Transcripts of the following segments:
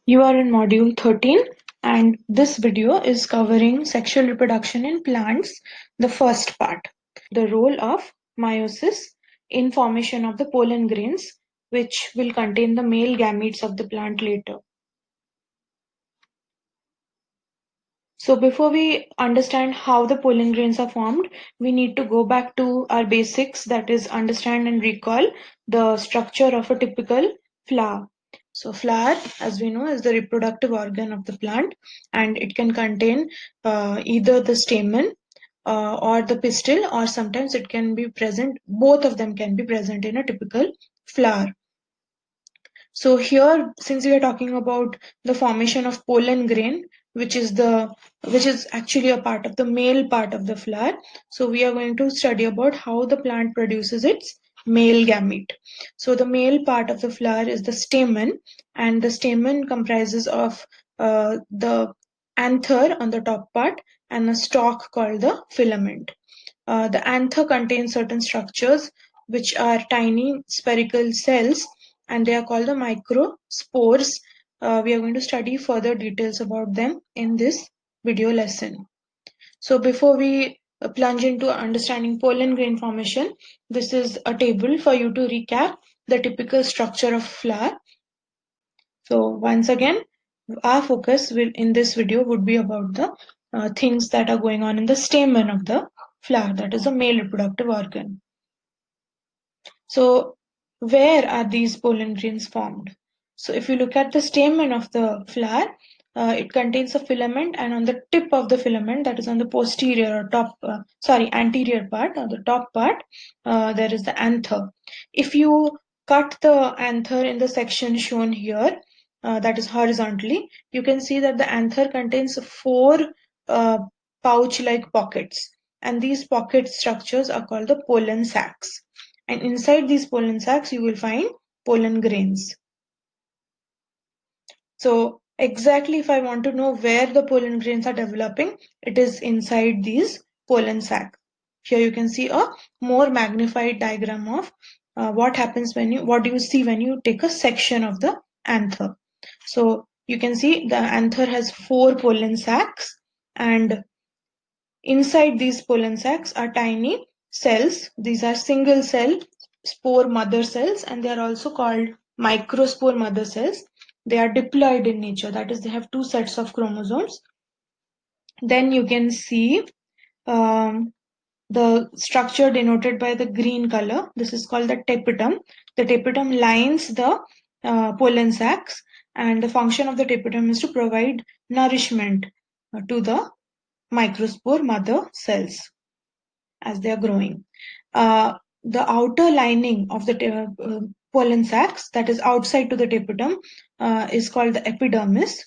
You are in module 13 and this video is covering sexual reproduction in plants, the first part. The role of meiosis in formation of the pollen grains which will contain the male gametes of the plant later. So before we understand how the pollen grains are formed, we need to go back to our basics, that is understand and recall the structure of a typical flower. So flower, as we know, is the reproductive organ of the plant and it can contain either the stamen or the pistil, or sometimes it can be present, both of them can be present in a typical flower. So here, since we are talking about the formation of pollen grain, which is actually a part of the male part of the flower, so we are going to study about how the plant produces its male gamete. So the male part of the flower is the stamen, and the stamen comprises of the anther on the top part and a stalk called the filament. The anther contains certain structures which are tiny spherical cells and they are called the microspores. We are going to study further details about them in this video lesson. So before we plunge into understanding pollen grain formation, this is a table for you to recap the typical structure of flower. So once again, our focus in this video would be about the things that are going on in the stamen of the flower, that is a male reproductive organ. So where are these pollen grains formed? So if you look at the stamen of the flower, it contains a filament, and on the tip of the filament, that is on the posterior or anterior part, or the top part, there is the anther. If you cut the anther in the section shown here, that is horizontally, you can see that the anther contains four pouch-like pockets, and these pocket structures are called the pollen sacs. And inside these pollen sacs, you will find pollen grains. So exactly if I want to know where the pollen grains are developing, it is inside these pollen sacs. Here you can see a more magnified diagram of what happens what do you see when you take a section of the anther. So you can see the anther has four pollen sacs, and inside these pollen sacs are tiny cells. These are single cell spore mother cells, and they are also called microspore mother cells. They are diploid in nature, that is, they have two sets of chromosomes. Then you can see the structure denoted by the green color. This is called the tapetum. The tapetum lines the pollen sacs, and the function of the tapetum is to provide nourishment to the microspore mother cells as they are growing. The outer lining of the pollen sacs, that is outside to the tapetum, is called the epidermis.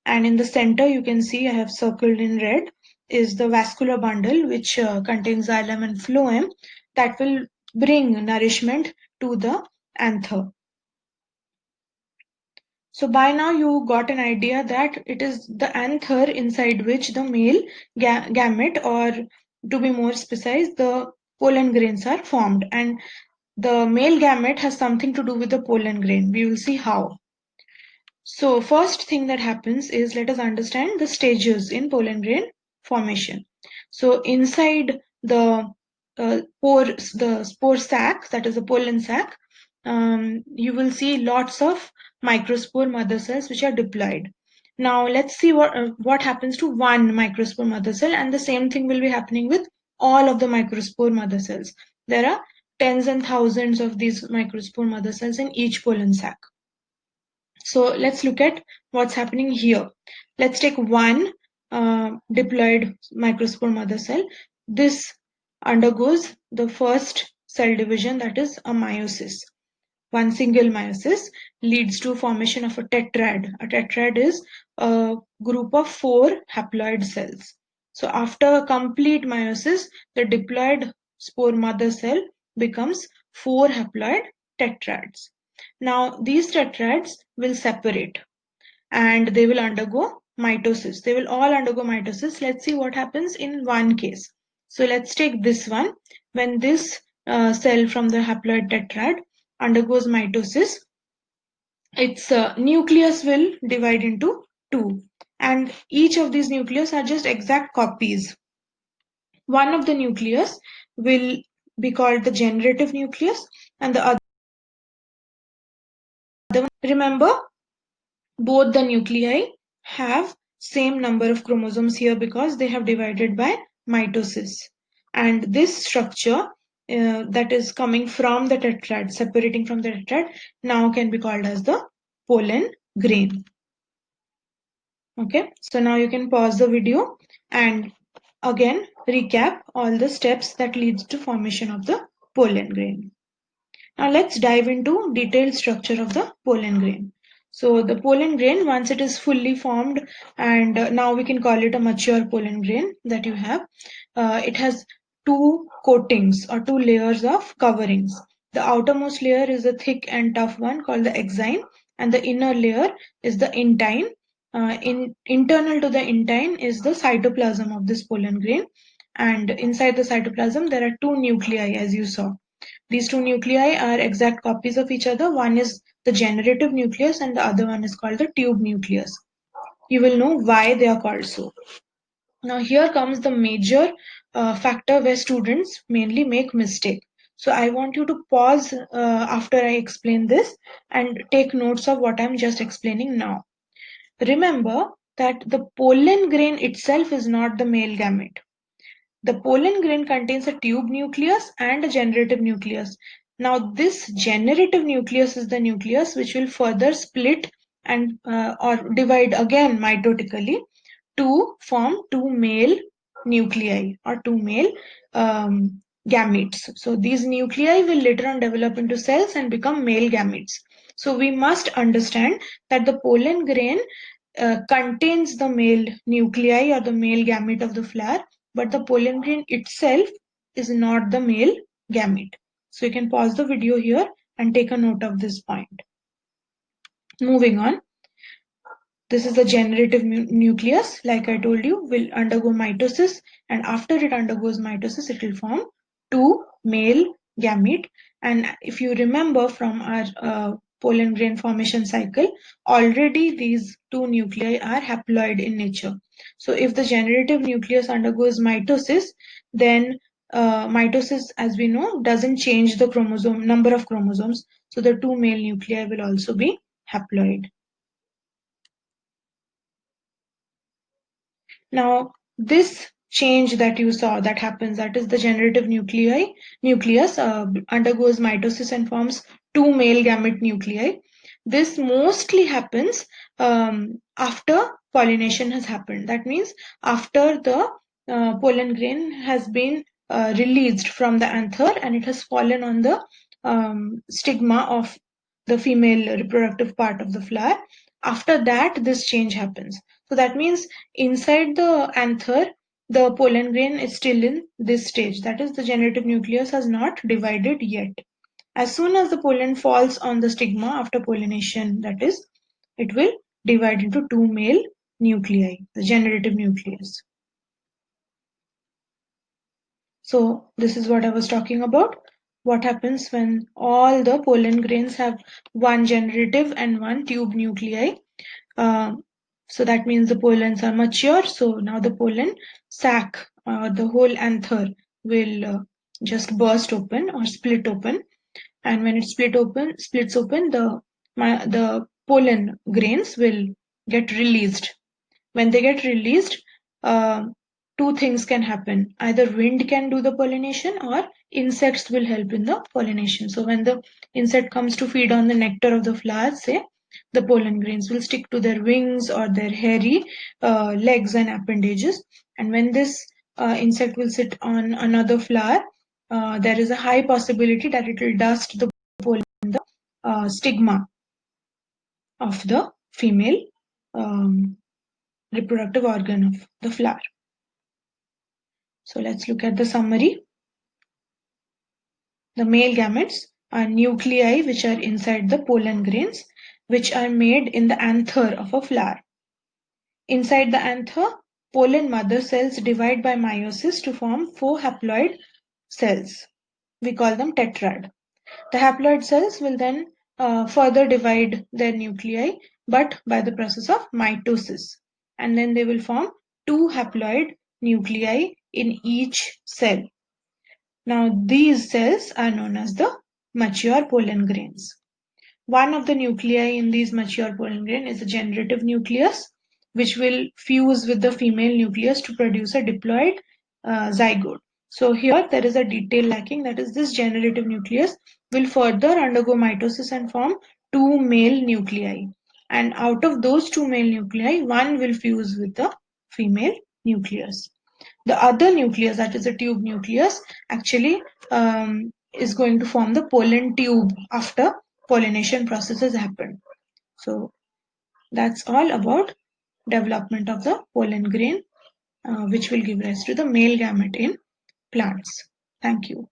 And in the center, you can see I have circled in red, is the vascular bundle, which contains xylem and phloem, that will bring nourishment to the anther. So by now you got an idea that it is the anther inside which the male gamete, or to be more precise, the pollen grains are formed. And the male gamete has something to do with the pollen grain. We will see how. So first thing that happens is, let us understand the stages in pollen grain formation. So inside the spore sac, that is the pollen sac, you will see lots of microspore mother cells which are diploid. Now let's see what happens to one microspore mother cell, and the same thing will be happening with all of the microspore mother cells. There are tens and thousands of these microspore mother cells in each pollen sac. So let's look at what's happening here. Let's take one diploid microspore mother cell. This undergoes the first cell division, that is a meiosis. One single meiosis leads to formation of a tetrad. A tetrad is a group of four haploid cells. So after a complete meiosis, the diploid spore mother cell becomes four haploid tetrads. Now these tetrads will separate and they will undergo mitosis. They will all undergo mitosis. Let's see what happens in one case. So let's take this one. When this cell from the haploid tetrad undergoes mitosis, its nucleus will divide into two, and each of these nucleus are just exact copies. One of the nucleus will be called the generative nucleus, and the other one, remember, both the nuclei have same number of chromosomes here because they have divided by mitosis. And this structure that is coming from the tetrad, separating from the tetrad, now can be called as the pollen grain. Okay, so now you can pause the video and again recap all the steps that leads to formation of the pollen grain. Now let's dive into detailed structure of the pollen grain. So the pollen grain, once it is fully formed, and now we can call it a mature pollen grain that you have, it has two coatings or two layers of coverings. The outermost layer is a thick and tough one called the exine, and the inner layer is the intine. Internal to the intine is the cytoplasm of this pollen grain, and inside the cytoplasm there are two nuclei, as you saw. These two nuclei are exact copies of each other. One is the generative nucleus and the other one is called the tube nucleus. You will know why they are called so. Now here comes the major factor where students mainly make mistake. So I want you to pause after I explain this and take notes of what I'm just explaining now. Remember that the pollen grain itself is not the male gamete. The pollen grain contains a tube nucleus and a generative nucleus. Now, this generative nucleus is the nucleus which will further split and or divide again mitotically to form two male nuclei or two male gametes. So these nuclei will later on develop into cells and become male gametes. So we must understand that the pollen grain contains the male nuclei or the male gamete of the flower, but the pollen grain itself is not the male gamete. So you can pause the video here and take a note of this point. Moving on. This is the generative nucleus, like I told you, will undergo mitosis, and after it undergoes mitosis, it will form two male gamete. And if you remember from our pollen grain formation cycle, already these two nuclei are haploid in nature. So if the generative nucleus undergoes mitosis, then mitosis, as we know, doesn't change the chromosome number of chromosomes. So the two male nuclei will also be haploid. Now, this change that you saw that happens, that is the generative nucleus undergoes mitosis and forms two male gamete nuclei. This mostly happens after pollination has happened. That means after the pollen grain has been released from the anther and it has fallen on the stigma of the female reproductive part of the flower. After that, this change happens. So that means inside the anther, the pollen grain is still in this stage. That is, the generative nucleus has not divided yet. As soon as the pollen falls on the stigma after pollination, that is, it will divide into two male nuclei, the generative nucleus. So this is what I was talking about. What happens when all the pollen grains have one generative and one tube nuclei? So that means the pollens are mature. So now the pollen sac, the whole anther will just burst open or split open. And when it splits open, the pollen grains will get released. When they get released, uh, two things can happen. Either wind can do the pollination or insects will help in the pollination. So when the insect comes to feed on the nectar of the flowers, say, the pollen grains will stick to their wings or their hairy legs and appendages. And when this insect will sit on another flower, there is a high possibility that it will dust the pollen on the stigma of the female reproductive organ of the flower. So let's look at the summary. The male gametes are nuclei which are inside the pollen grains, which are made in the anther of a flower. Inside the anther, pollen mother cells divide by meiosis to form four haploid cells. We call them tetrad. The haploid cells will then further divide their nuclei, but by the process of mitosis. And then they will form two haploid nuclei in each cell. Now, these cells are known as the mature pollen grains. One of the nuclei in these mature pollen grain is a generative nucleus, which will fuse with the female nucleus to produce a diploid zygote. So here there is a detail lacking, that is, this generative nucleus will further undergo mitosis and form two male nuclei. And out of those two male nuclei, one will fuse with the female nucleus. The other nucleus, that is a tube nucleus, actually is going to form the pollen tube after pollination processes happen. So that's all about development of the pollen grain, which will give rise to the male gamete in plants. Thank you.